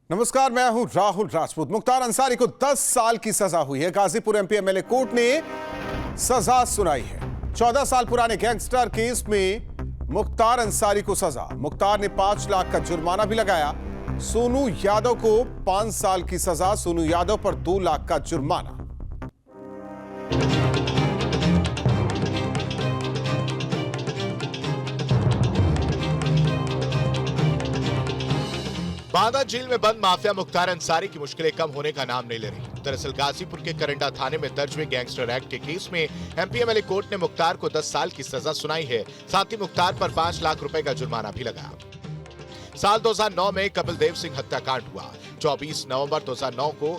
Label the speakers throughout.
Speaker 1: नमस्कार, मैं हूं राहुल राजपूत। मुख्तार अंसारी को 10 साल की सजा हुई है। गाजीपुर एमपी एमएलए कोर्ट ने सजा सुनाई है। 14 साल पुराने गैंगस्टर केस में मुख्तार अंसारी को सजा। मुख्तार ने 5 लाख का जुर्माना भी लगाया। सोनू यादव को 5 साल की सजा। सोनू यादव पर 2 लाख का जुर्माना।
Speaker 2: बांदा जेल में बंद माफिया मुख्तार अंसारी की मुश्किलें कम होने का नाम नहीं ले रही। दरअसल गाजीपुर के करंडा थाने में दर्ज हुए गैंगस्टर एक्ट के केस में एमपी एमएलए कोर्ट ने मुख्तार को 10 साल की सजा सुनाई है। साथ ही मुख्तार पर 5 लाख रुपए का जुर्माना भी लगा। साल 2009 में कपिल देव सिंह हत्याकांड हुआ। 24 नवंबर 2009 को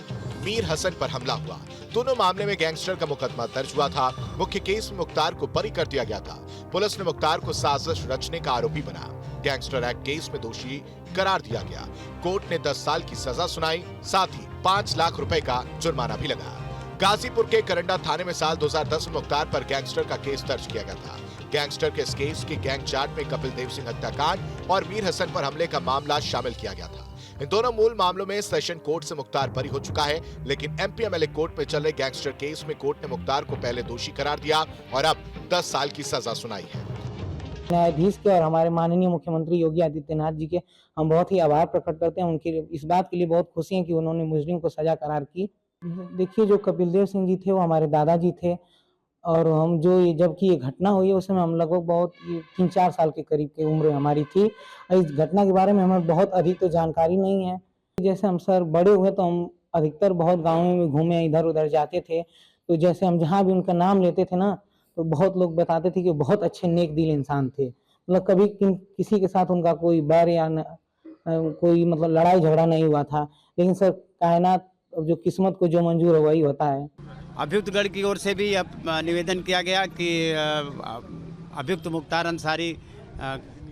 Speaker 2: मीर हसन पर हमला हुआ। दोनों मामले में गैंगस्टर का मुकदमा दर्ज हुआ था। मुख्य केस में मुख्तार को बरी कर दिया गया था। पुलिस ने मुख्तार को साजिश रचने का आरोपी बना गैंगस्टर एक्ट केस में दोषी करार दिया गया। कोर्ट ने 10 साल की सजा सुनाई, साथ ही 5 लाख रुपए का जुर्माना भी लगा। गाजीपुर के करंडा थाने में साल 2010 में मुख्तार पर गैंगस्टर का केस दर्ज किया गया था। गैंगस्टर के इस केस के गैंग चार्ट में कपिल देव सिंह हत्याकांड और मीर हसन पर हमले का मामला शामिल किया गया था। इन दोनों मूल मामलों में सेशन कोर्ट से मुख्तार बरी हो चुका है, लेकिन एमपी एमएलए कोर्ट में चल रहे गैंगस्टर केस में कोर्ट ने मुख्तार को पहले दोषी करार दिया और अब 10 साल की सजा सुनाई है।
Speaker 3: न्यायाधीश के और हमारे माननीय मुख्यमंत्री योगी आदित्यनाथ जी के हम बहुत ही आभार प्रकट करते हैं। उनके इस बात के लिए बहुत खुशी है कि उन्होंने मुजरिम को सजा करार की। देखिए, जो कपिल देव सिंह जी थे वो हमारे दादाजी थे और हम जो जबकि ये घटना हुई है उस समय हम लगभग बहुत 3-4 साल के करीब की उम्र हमारी थी। इस घटना के बारे में हमें बहुत अधिक तो जानकारी नहीं है। जैसे हम सर बड़े हुए तो हम अधिकतर बहुत गाँवों में घूमे, इधर उधर जाते थे, तो जैसे हम जहाँ भी उनका नाम लेते थे ना, तो बहुत लोग बताते थे कि बहुत अच्छे नेक दिल इंसान थे। मतलब कभी किसी के साथ उनका कोई बैर या कोई मतलब लड़ाई झगड़ा नहीं हुआ था। लेकिन सर कायनात जो किस्मत को जो मंजूर है वही होता है।
Speaker 4: अभियुक्त गढ़ की ओर से भी अब निवेदन किया गया कि अभियुक्त मुख्तार अंसारी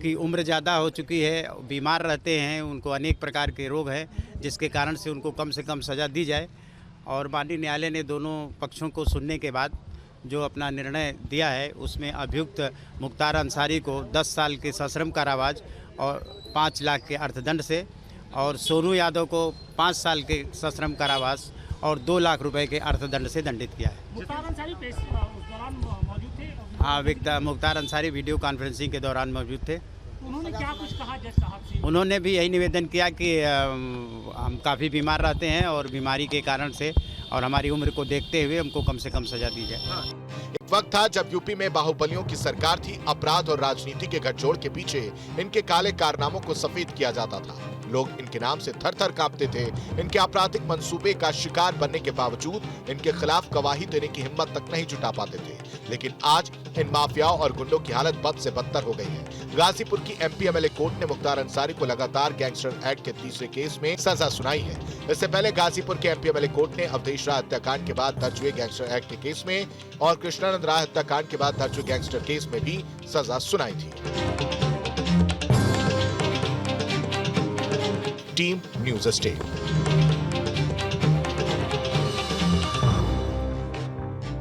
Speaker 4: की उम्र ज़्यादा हो चुकी है, बीमार रहते हैं, उनको अनेक प्रकार के रोग हैं, जिसके कारण से उनको कम से कम सज़ा दी जाए। और माननीय न्यायालय ने दोनों पक्षों को सुनने के बाद जो अपना निर्णय दिया है उसमें अभियुक्त मुख्तार अंसारी को 10 साल के सश्रम कारावास और 5 लाख के अर्थदंड से, और सोनू यादव को 5 साल के सश्रम कारावास और 2 लाख रुपए के अर्थदंड से दंडित किया है।
Speaker 5: मुख्तार अंसारी उस दौरान मौजूद थे?
Speaker 4: हाँ, मुख्तार अंसारी वीडियो कॉन्फ्रेंसिंग के दौरान मौजूद थे।
Speaker 5: उन्होंने क्या कुछ कहा जज साहब से?
Speaker 4: उन्होंने भी यही निवेदन किया कि हम काफ़ी बीमार रहते हैं और बीमारी के कारण से और हमारी उम्र को देखते हुए हमको कम से कम सजा दी जाए।
Speaker 2: एक वक्त था जब यूपी में बाहुबलियों की सरकार थी। अपराध और राजनीति के गठजोड़ के पीछे इनके काले कारनामों को सफेद किया जाता था। लोग इनके नाम से थर-थर कांपते थे। इनके आपराधिक मंसूबे का शिकार बनने के बावजूद इनके खिलाफ गवाही देने की हिम्मत तक नहीं जुटा पाते थे। लेकिन आज इन माफियाओं और गुंडों की हालत बद से बदतर हो गई है। गाजीपुर की एमपी एमएलए कोर्ट ने मुख्तार अंसारी को लगातार गैंगस्टर एक्ट के तीसरे केस में सजा सुनाई है। इससे पहले गाजीपुर के एमपी एमएलए कोर्ट ने अवधेश राय हत्याकांड के बाद दर्ज हुए गैंगस्टर एक्ट के केस में और कृष्णानंद राय हत्याकांड के बाद दर्ज हुए गैंगस्टर केस में भी सजा सुनाई थी। Team news state.